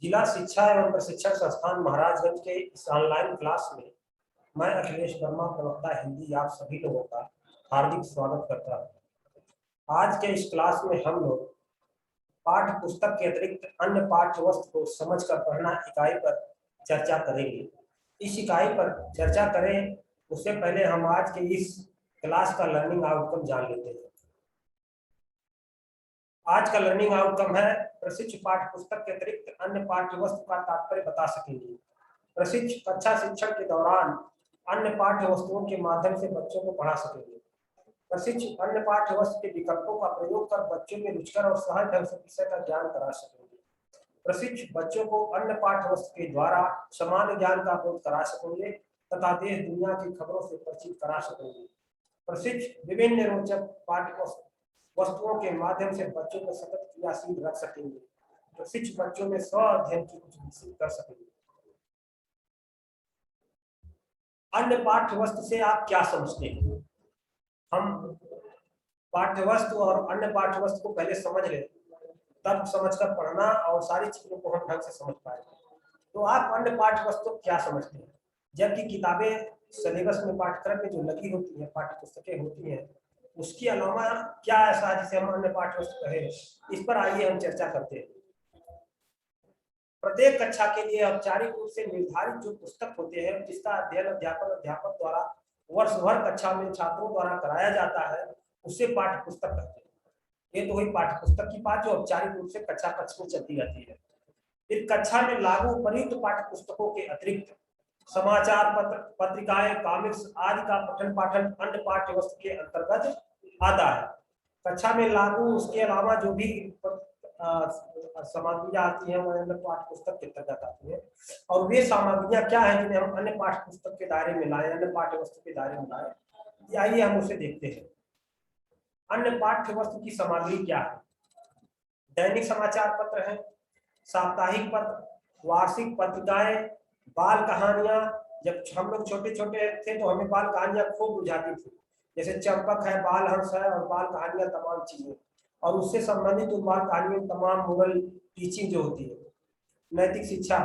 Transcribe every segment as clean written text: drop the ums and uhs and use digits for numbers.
जिला शिक्षा एवं प्रशिक्षण संस्थान महाराजगंज के इस ऑनलाइन क्लास में मैं अखिलेश वर्मा प्रवक्ता हिंदी आप सभी लोगों का हार्दिक स्वागत करता हूँ। आज के इस क्लास में हम लोग पाठ्य पुस्तक के अतिरिक्त अन्य पाठ्य वस्तु को समझकर पढ़ना इकाई पर चर्चा करेंगे। इस इकाई पर चर्चा करें उससे पहले हम आज के इस क्लास का लर्निंग आउटकम जान लेते हैं। आज का लर्निंग आउटकम है प्रशिक्षु पाठ्य पुस्तक के अतिरिक्त अन्य पाठ्य वस्तु का तात्पर्य बता सकेंगे। प्रशिक्षु कक्षा शिक्षण के दौरान अन्य पाठ्य वस्तुओं के माध्यम से बच्चों को पढ़ा सकेंगे। प्रशिक्षु अन्य पाठ्य वस्तु के विकल्पों का प्रयोग कर बच्चों में रुचिकर और सहज ढंग से विषय का ज्ञान करा सकेंगे। प्रशिक्षु बच्चों को अन्य पाठ्य वस्तु के द्वारा सामान्य ज्ञान का बोध करा सकेंगे तथा देश दुनिया की खबरों से परिचित करा सकेंगे। प्रशिक्षु विभिन्न रोचक पाठ्य वस्तुओं के माध्यम से बच्चों को सतत क्रियाशील रख सकेंगे। प्रशिक्षु बच्चों में स्व अध्ययन की कुछ विकसित कर सकेंगे। अन्य पाठ्य वस्तु से आप क्या समझते हैं? हम पाठ्य वस्तु और अन्य पाठ्य वस्तु को पहले समझ लें, तब समझकर पढ़ना और सारी चीजों को हम ढंग से समझ पाएंगे। तो आप अन्य पाठ्य वस्तु क्या समझते हैं? जबकि किताबें सिलेबस में पाठ्यक्रम में जो लगी होती है, पाठ्य पुस्तकें होती हैं, उसके अलावा क्या ऐसा है जिसे हम अन्य पाठ्य वस्तु कहें? इस पर आइए हम चर्चा करते हैं। प्रत्येक कक्षा के लिए औपचारिक रूप से निर्धारित जो पुस्तक होते हैं, जिसका अध्ययन अध्यापक द्वारा वर्ष भर कक्षा में छात्रों द्वारा कराया जाता है, उससे पाठ्य पुस्तक कहते हैं। ये तो हुई पाठ्य पुस्तक की बात जो औपचारिक रूप से कक्षा कक्ष में चलती रहती है। फिर कक्षा में लागू उपयुक्त पाठ्य पुस्तकों के अतिरिक्त समाचार पत्र, पत्रिकाएं, कॉमिक्स आदि का पठन पाठन अन्य पाठ्य वस्तु के अंतर्गत आता है। कक्षा में लागू उसके अलावा जो भी सामग्रियां आती हैं वह अन्य पाठ्य पुस्तक के अंतर्गत आती है। और वे सामग्रियां क्या है जिन्हें हम अन्य पाठ्य पुस्तक के दायरे में लाए, अन्य पाठ्य वस्तु के दायरे में लाए, आइए हम उसे देखते हैं। अन्य पाठ्य वस्तु की सामग्री क्या है? दैनिक समाचार पत्र है, साप्ताहिक पत्र, वार्षिक पत्रिकाएं, बाल कहानियां। जब हम लोग छोटे छोटे थे तो हमें बाल कहानियां खूब बुझाती थी, जैसे चंपक है, बाल हंस है और बाल कहानियां, तमाम चीजें। और उससे संबंधित उस बाल कहानियों में तमाम मोरल टीचिंग जो होती है, नैतिक शिक्षा।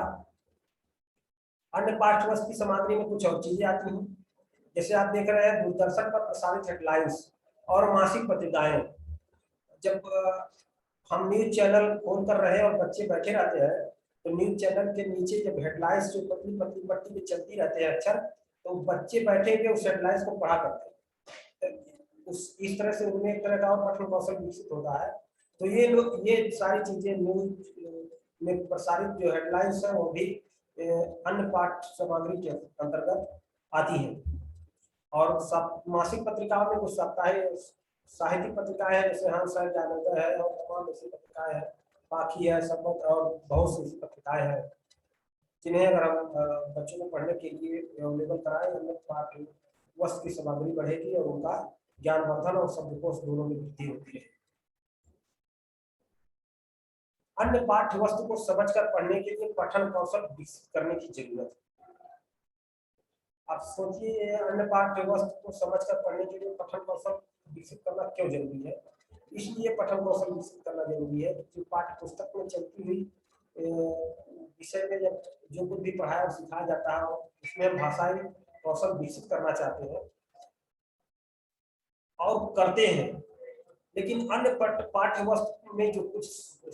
अन्य पाठ्य वस्तु की सामग्री में कुछ और चीजें आती हैं, जैसे आप देख रहे हैं दूरदर्शन पर प्रसारित हेडलाइंस और मासिक पत्रिकाएं। जब हम न्यूज चैनल खोल कर रहे हैं और बच्चे बैठे रहते हैं तो न्यूज चैनल के नीचे जब हेडलाइंस जो पतली पतली पट्टी पे चलती रहते हैं अक्षर, तो बच्चे बैठे उस हेडलाइंस को पढ़ा करते हैं। इस तरह से उनमें एक तरह का और पठन कौशल विकसित होता है। तो ये सारी चीजें न्यूज में प्रसारित जो हेडलाइंस है वो भी अन्य पाठ्य सामग्री के अंतर्गत आती है। और मासिक पत्रिकाओं में कुछ साहित्यिक पत्रिकाएं हैं, जैसे हंस है, ज्ञानोदय है और तमाम ऐसी पत्रिकाएं हैं, पाखी है, संबंध और बहुत सी पत्रिकाएं हैं, जिन्हें अगर हम बच्चों को पढ़ने के लिए अवेलेबल कराएं, अन्य पाठ्य वस्तु की सामग्री बढ़ेगी और उनका ज्ञानवर्धन और शब्दकोश दोनों में वृद्धि होती है। अन्य पाठ्य वस्तु को समझकर पढ़ने के लिए पठन कौशल विकसित करने की जरूरत है। आप सोचिए, अन्य पाठ्य वस्तु को समझकर पढ़ने के लिए पठन कौशल विकसित करना क्यों जरूरी है? इसलिए पठन कौशल विकसित करना जरूरी है कि पाठ्य पुस्तक में चलती हुई विषय में जब जो कुछ भी पढ़ाया और सिखाया जाता है उसमें हम भाषाई कौशल विकसित करना चाहते हैं और करते हैं, लेकिन अन्य पाठ्य वस्तु में जो कुछ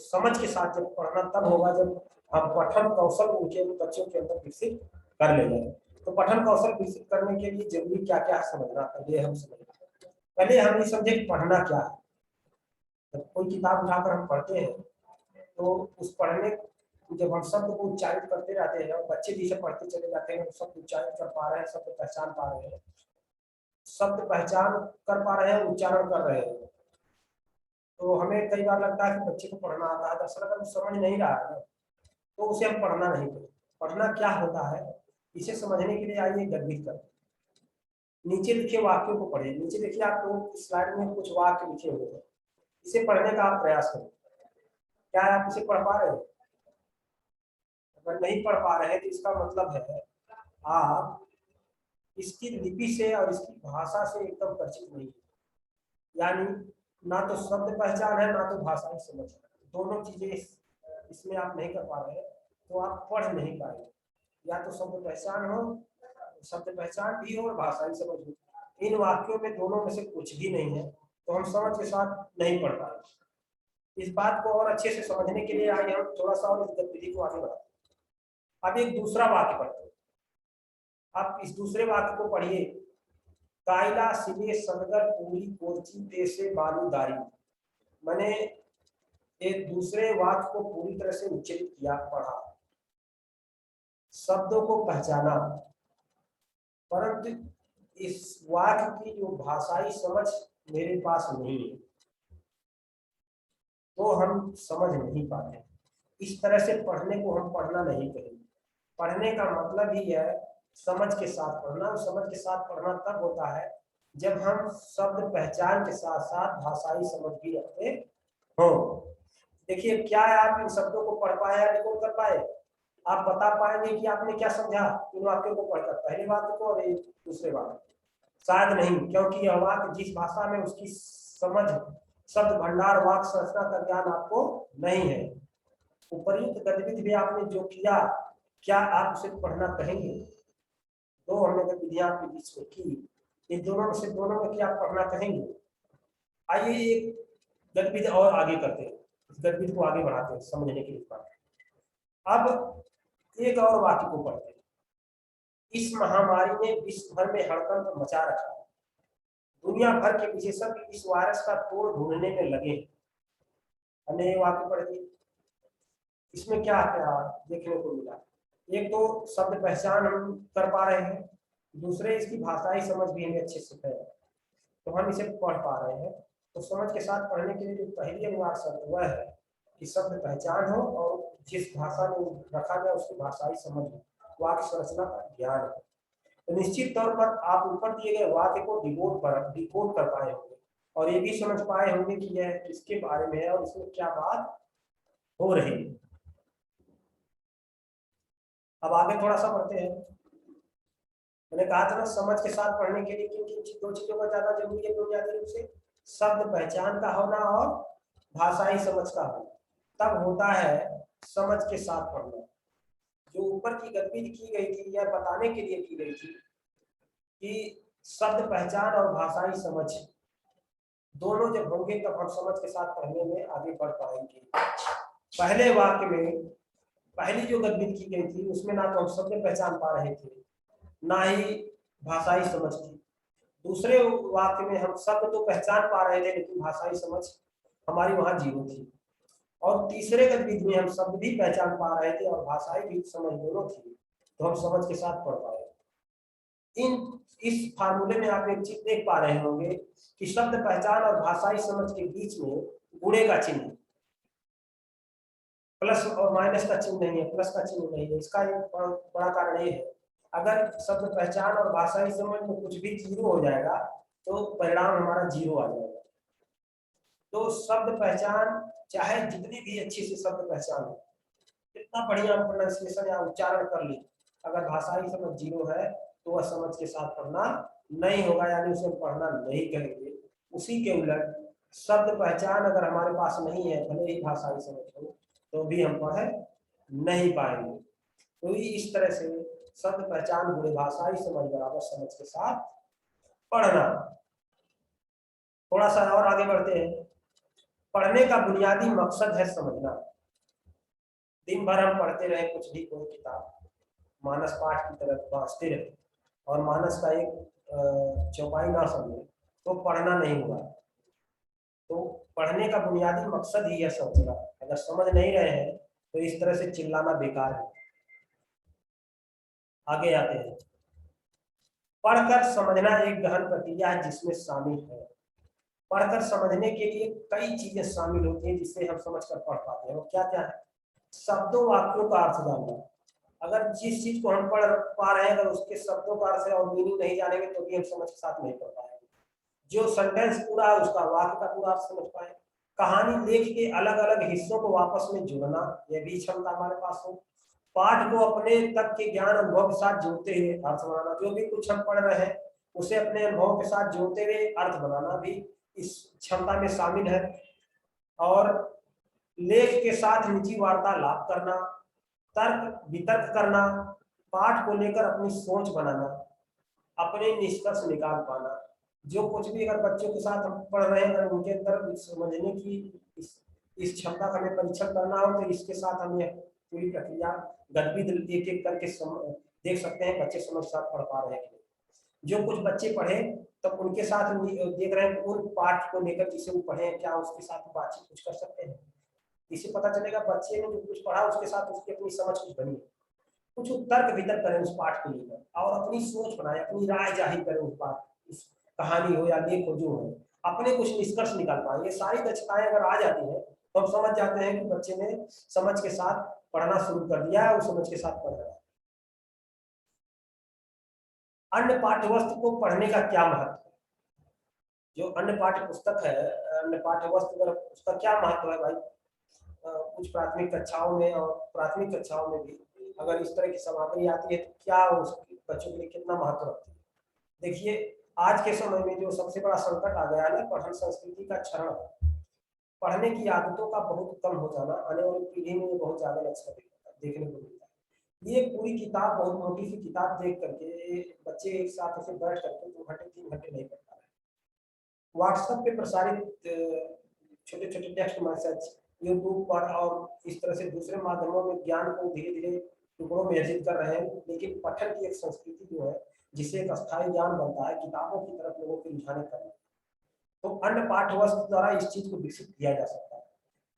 समझ के साथ जब पढ़ना तब होगा जब हम पठन कौशल उनके बच्चों के अंदर विकसित कर ले जाए। तो पठन कौशल विकसित करने के लिए जरूरी क्या क्या समझना, पहले हम समझना। पहले हम ये समझे पढ़ना क्या है। जब कोई किताब उठाकर हम पढ़ते हैं तो उस पढ़ने जब हम शब्द को उच्चारित करते रहते हैं और बच्चे भी से पढ़ते चले जाते हैं, शब्द उच्चारित कर पा रहे हैं, शब्द पहचान पा रहे हैं, शब्द पहचान कर पा रहे हैं, उच्चारण कर रहे हैं, तो हमें कई बार लगता है कि बच्चे को पढ़ना आता है, दरअसल अगर वो समझ नहीं रहा है तो उसे हम पढ़ना नहीं करें। पढ़ना क्या होता है इसे समझने के लिए आइए गद्य कर नीचे लिखे वाक्यों को पढ़िए। नीचे देखिए आपको स्लाइड में कुछ वाक्य लिखे हुए हैं, इसे पढ़ने का आप प्रयास करें। क्या आप इसे पढ़ पा रहे हैं? अगर नहीं पढ़ पा रहे हैं तो इसका मतलब है आप इसकी लिपि से और इसकी भाषा से एकदम परिचित नहीं है, यानी ना तो शब्द पहचान है ना तो भाषा की समझ है, दोनों चीजें इसमें आप नहीं कर पा रहे हैं। तो आप पढ़ नहीं पाएंगे। या तो शब्द पहचान हो, शब्द पहचान भी हो और भाषाई समझ हो, इन वाक्यों में दोनों में से कुछ भी नहीं है तो हम समझ के साथ नहीं पढ़ पाएंगे। इस बात को और अच्छे से समझने के लिए आइए हम थोड़ा सा और इस गतिविधि को आगे बढ़ाते हैं। अब एक दूसरा वाक्य पढ़ते हैं। आप इस दूसरे वाक्य को पढ़िए। कायला सिले सनगर पूरी कोची तेसे बालूदारी। मैंने एक दूसरे वाक्य को पूरी तरह से उच्चारित किया, पढ़ा, शब्दों को पहचाना, परंतु इस वाक्य की जो भाषाई समझ मेरे पास नहीं है तो हम समझ नहीं पाते। इस तरह से पढ़ने को हम पढ़ना नहीं कहेंगे। पढ़ने का मतलब ही है समझ के साथ पढ़ना। और समझ के साथ पढ़ना तब होता है जब हम शब्द पहचान के साथ साथ भाषाई समझ भी रखते हो। देखिए क्या है, आप इन शब्दों को पढ़ पाए या रिकॉर्ड कर पाए? आप बता पाएंगे कि आपने क्या समझा इन वाक्यों को पढ़कर, पहले वाक्य को और दूसरे वाक्य? शायद नहीं, क्योंकि यह वाक्य जिस भाषा में उसकी समझ, शब्द भंडार, वाक्य संरचना का ज्ञान आपको नहीं है। उपयुक्त गतिविधि भी आपने जो किया, क्या आप उसे पढ़ना कहेंगे? दो हमने गतिविधियां आपके बीच में की, इन दोनों में से दोनों में क्या आप पढ़ना कहेंगे? आइए एक गतिविधि और आगे करते हैं, इस गतिविधि को आगे बढ़ाते हैं समझने के लिए। अब एक और वाक्य को पढ़ते हैं। इस महामारी ने विश्व भर में हड़कंप मचा रखा है। दुनिया भर के विशेषज्ञ इस वायरस का तोड़ ढूंढने में लगे हैं। हमने ये वाक्य पढ़ दिए। इसमें क्या क्या देखने को मिला? एक तो शब्द पहचान हम कर पा रहे हैं, दूसरे इसकी भाषाई समझ भी हमें अच्छे से है, तो हम इसे पढ़ पा रहे हैं। तो समझ के साथ पढ़ने के लिए जो पहली अनिवार्य शर्त वह है कि शब्द पहचान हो और जिस भाषा में रखा गया उसकी भाषाई समझ हो, वाक्य संरचना का ज्ञान है। तो निश्चित तौर पर आप ऊपर दिए गए वाक्य को डिकोड कर पाए होंगे और ये भी समझ पाए होंगे कि यह किसके बारे में है और इसमें क्या बात हो रही है। अब आगे थोड़ा सा बढ़ते हैं। मैंने कहा था ना समझ के साथ पढ़ने के लिए किन किन दो चीजों का ज्यादा जरूरी है बुनियादी रूप से? शब्द पहचान का होना और भाषाई समझ का होना, तब होता है समझ के साथ पढ़ना। जो ऊपर की गतिविधि की गई थी यह बताने के लिए की गई थी कि शब्द पहचान और भाषाई समझ दोनों जब होंगे तब हम समझ के साथ पढ़ने में आगे बढ़ पाएंगे। पहले वाक्य में पहली जो गतिविधि की गई थी उसमें ना तो हम शब्द पहचान पा रहे थे ना ही भाषाई समझ थी। दूसरे वाक्य में हम शब्द तो पहचान पा रहे थे लेकिन भाषाई समझ हमारी वहां जीरो थी। और तीसरे गतिविधि में हम शब्द भी पहचान पा रहे थे और भाषाई भी समझ दोनों थी, तो हम समझ के साथ पढ़ पाए। इस फार्मूले में आप एक चीज देख पा रहे होंगे कि शब्द पहचान और भाषाई समझ के बीच में गुणे का चिन्ह, प्लस और माइनस का चिन्ह नहीं है, प्लस का चिन्ह नहीं है। इसका एक बड़ा कारण ये है, अगर शब्द पहचान और भाषाई समझ में कुछ भी जीरो हो जाएगा तो परिणाम हमारा जीरो आ जाएगा। तो शब्द पहचान चाहे जितनी भी अच्छी से शब्द पहचान हो, इतना बढ़िया प्रोनाउंसिएशन या उच्चारण कर ली, अगर भाषाई समझ जीरो है तो वह समझ के साथ पढ़ना नहीं होगा, यानी उसे पढ़ना नहीं कहेंगे। उसी के उलट शब्द पहचान अगर हमारे पास नहीं है, भले ही भाषाई समझ हो, तो भी हम पढ़ नहीं पाएंगे। तो इस तरह से शब्द पहचान बुरे भाषाई समझ बराबर समझ के साथ पढ़ना। थोड़ा सा और आगे बढ़ते हैं। पढ़ने का बुनियादी मकसद है समझना। दिन भर हम पढ़ते रहे कुछ भी, कोई किताब मानस पाठ की तरह बांचते रहे और मानस का एक चौपाई ना समझे तो पढ़ना नहीं होगा। तो पढ़ने का बुनियादी मकसद ही है समझना। अगर समझ नहीं रहे हैं तो इस तरह से चिल्लाना बेकार है। आगे आते हैं। पढ़कर समझना एक गहन प्रक्रिया है जिसमें शामिल है। पढ़कर समझने के लिए कई चीजें शामिल होती हैं जिससे हम समझकर पढ़ पाते हैं। और क्या क्या है? शब्दों वाक्यों का अर्थ जानना। अगर जिस चीज को हम पढ़ पा रहे हैं अगर उसके शब्दों का अर्थ और मीनिंग नहीं जानेंगे तो भी हम समझ के साथ नहीं पढ़ पाएंगे। जो सेंटेंस पूरा है उसका वाक्य का पूरा अर्थ समझ पाए। कहानी लेख के अलग अलग हिस्सों को वापस में जोड़ना, यह भी क्षमता हमारे पास हो। पाठ को अपने तक के ज्ञान अनुभव के साथ जोड़ते हुए अर्थ बनाना, जो भी कुछ हम पढ़ रहे हैं उसे अपने अनुभव के साथ जोड़ते हुए अर्थ बनाना भी इस क्षमता में शामिल है। और लेख के साथ निजी वार्तालाप करना, तर्क वितर्क करना, पाठ को लेकर अपनी सोच बनाना, अपने निष्कर्ष निकाल पाना। जो कुछ भी अगर बच्चों के साथ हम पढ़ रहे हैं, अगर उनके अंदर समझने की इस क्षमता का हमें परीक्षण करना हो तो इसके साथ हम यह पूरी प्रक्रिया गतिविधि एक एक करके देख सकते हैं बच्चे समझ साथ पढ़ पा रहे हैं कि नहीं। जो कुछ बच्चे पढ़े तब उनके साथ देख रहे हैं उन पाठ को लेकर जिसे वो पढ़े क्या उसके साथ बातचीत कुछ कर सकते हैं। इससे पता चलेगा बच्चे ने जो कुछ पढ़ा उसके साथ उसकी अपनी समझ कुछ बनी, कुछ तर्क वितर्क करें उस पाठ को लेकर और अपनी सोच बनाए, अपनी राय जाहिर करें उस पाठ, उस कहानी हो या लेख हो जो है, अपने कुछ निष्कर्ष निकाल पाए। ये सारी दक्षताएं अगर आ जाती है तो हम समझ जाते हैं कि बच्चे ने समझ के साथ पढ़ना शुरू कर दिया है, वो समझ के साथ पढ़ रहा है। अन्य पाठ्य वस्तु को पढ़ने का क्या महत्व है? जो अन्य पाठ्य पुस्तक है, अन्य पाठ्य वस्तु उसका क्या महत्व है भाई? कुछ प्राथमिक कक्षाओं में और प्राथमिक कक्षाओं में भी अगर इस तरह की सामग्री आती है तो क्या उसके बच्चों के लिए कितना महत्व रखती है? देखिए आज के समय में जो सबसे बड़ा संकट आ गया है ना, पठन संस्कृति का क्षरण, पढ़ने की आदतों का बहुत कम हो जाना, आने वाली पीढ़ी में बहुत ज्यादा लक्षण देखने को मिलता है। ये पूरी किताब, बहुत मोटी सी किताब देख करके बच्चे एक साथ उसे बैठ करके 2 घंटे 3 घंटे नहीं पढ़ पा रहे। व्हाट्सएप पे प्रसारित छोटे छोटे टेक्स्ट मैसेज, यूट्यूब पर और इस तरह से दूसरे माध्यमों में ज्ञान को धीरे धीरे टुकड़ों में अर्जित कर रहे हैं, लेकिन पठन की एक संस्कृति जो है जिसे एक अस्थायी ज्ञान बनता है, किताबों की तरफ लोगों को रुझाने करना, तो अन्य पाठ्य वस्तु द्वारा इस चीज को विकसित किया जा सकता है।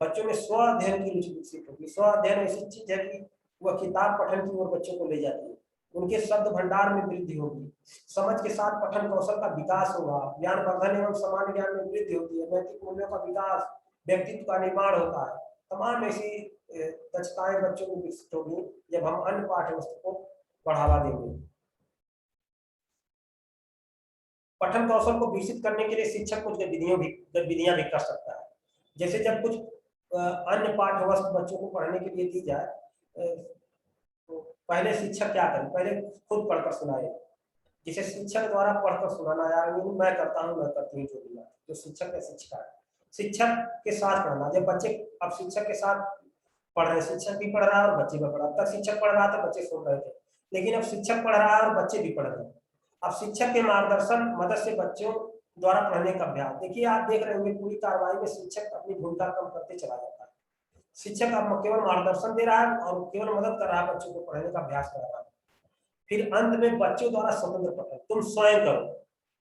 बच्चों में स्व अध्ययन की रुचि विकसित होगी। स्व अध्ययन ऐसी चीज है कि वह किताब पठन की ओर बच्चों को ले जाती है, उनके शब्द भंडार में वृद्धि होगी, समझ के साथ पठन कौशल का विकास होगा, ज्ञान वर्धन एवं सामान्य ज्ञान में वृद्धि होती है, नैतिक मूल्यों का विकास, व्यक्तित्व का निर्माण होता है। तमाम ऐसी दक्षताएं बच्चों को विकसित होगी जब हम अन्य पाठ्य वस्तु को बढ़ावा देंगे। पठन कौशल को विकसित करने के लिए शिक्षक कुछ गतिविधियां भी कर सकता है। जैसे जब कुछ अन्य पाठ्य वस्तु बच्चों को पढ़ने के लिए दी जाए तो पहले शिक्षक क्या करें, पहले खुद पढ़कर सुनाए। जिसे शिक्षक द्वारा पढ़कर सुनाना, यार मैं करता हूँ, मैं करती हूँ, जो भी जो शिक्षक या शिक्षिका है, शिक्षक के साथ पढ़ना। जब बच्चे अब शिक्षक के साथ पढ़ रहे, शिक्षक भी पढ़ रहा है और बच्चे भी पढ़ रहा है। तब शिक्षक पढ़ रहा था, बच्चे सुन रहे थे, लेकिन अब शिक्षक पढ़ रहा है और बच्चे भी पढ़ रहे हैं। अब शिक्षक के मार्गदर्शन मदद से बच्चों द्वारा पढ़ने का अभ्यास। देखिए आप देख रहे होंगे पूरी कार्रवाई में शिक्षक अपनी भूमिका कम करते चला जाता है। शिक्षक अब केवल मार्गदर्शन दे रहा है और केवल मदद कर रहा है, बच्चों को पढ़ने का अभ्यास करा रहा है। फिर अंत में बच्चों द्वारा स्वतंत्र पठन, तुम स्वयं करो।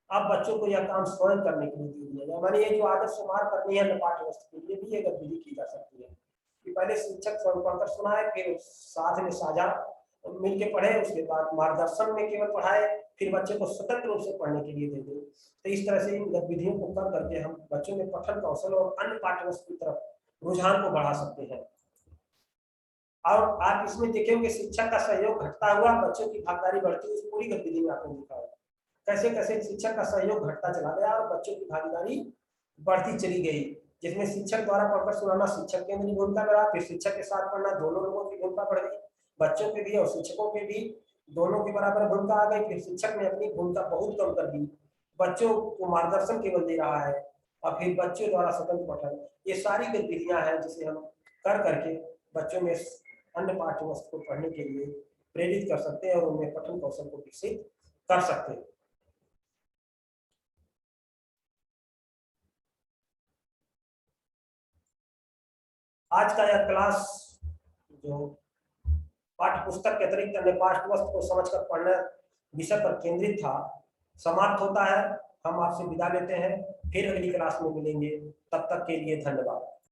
अब बच्चों को यह काम स्वयं करने के लिए दिया जाए, मानी ये जो आदत शुमार करनी है पाठ्य वस्तु के लिए भी ये गतिविधि की जा सकती है कि पहले शिक्षक स्वयं पढ़कर सुनाए, फिर साथ में साझा मिलकर पढ़े, उसके बाद मार्गदर्शन में केवल पढ़ाए, फिर बच्चे को स्वतंत्र रूप से पढ़ने के लिए दे दे। तो इस तरह से इन गतिविधियों को कर करके हम बच्चों में पठन कौशल और अन्य पाठ्य वस्तु की तरफ रुझान को बढ़ा सकते हैं। और आप इसमें देखेंगे शिक्षक का सहयोग घटता हुआ बच्चों की भागीदारी बढ़ती है। इस पूरी गतिविधि में आपने देखा है कैसे कैसे शिक्षक का सहयोग घटता चला गया और बच्चों की भागीदारी बढ़ती चली गई, जिसमें शिक्षक द्वारा पढ़कर सुनाना शिक्षक की अपनी भूमिका में रहा, फिर शिक्षक के साथ पढ़ना दोनों लोगों की भूमिका बढ़ गई, बच्चों के भी और शिक्षकों के भी दोनों की बराबर भूमिका आ गई। फिर शिक्षक ने अपनी भूमिका बहुत कम कर दी, बच्चों को मार्गदर्शन केवल दे रहा है और फिर बच्चों द्वारा स्वतंत्र पठन। ये सारी गतिविधियां हैं जिसे हम कर करके बच्चों में अन्य पाठ्य वस्तु को पढ़ने के लिए प्रेरित कर सकते हैं और उनमें पठन कौशल को विकसित कर सकते हैं। आज का यह क्लास जो पाठ्य पुस्तक के अतिरिक्त अन्य पाठ्य वस्तु को समझकर पढ़ना विषय पर केंद्रित था, समाप्त होता है। हम आपसे विदा लेते हैं, फिर अगली क्लास में मिलेंगे। तब तक के लिए धन्यवाद।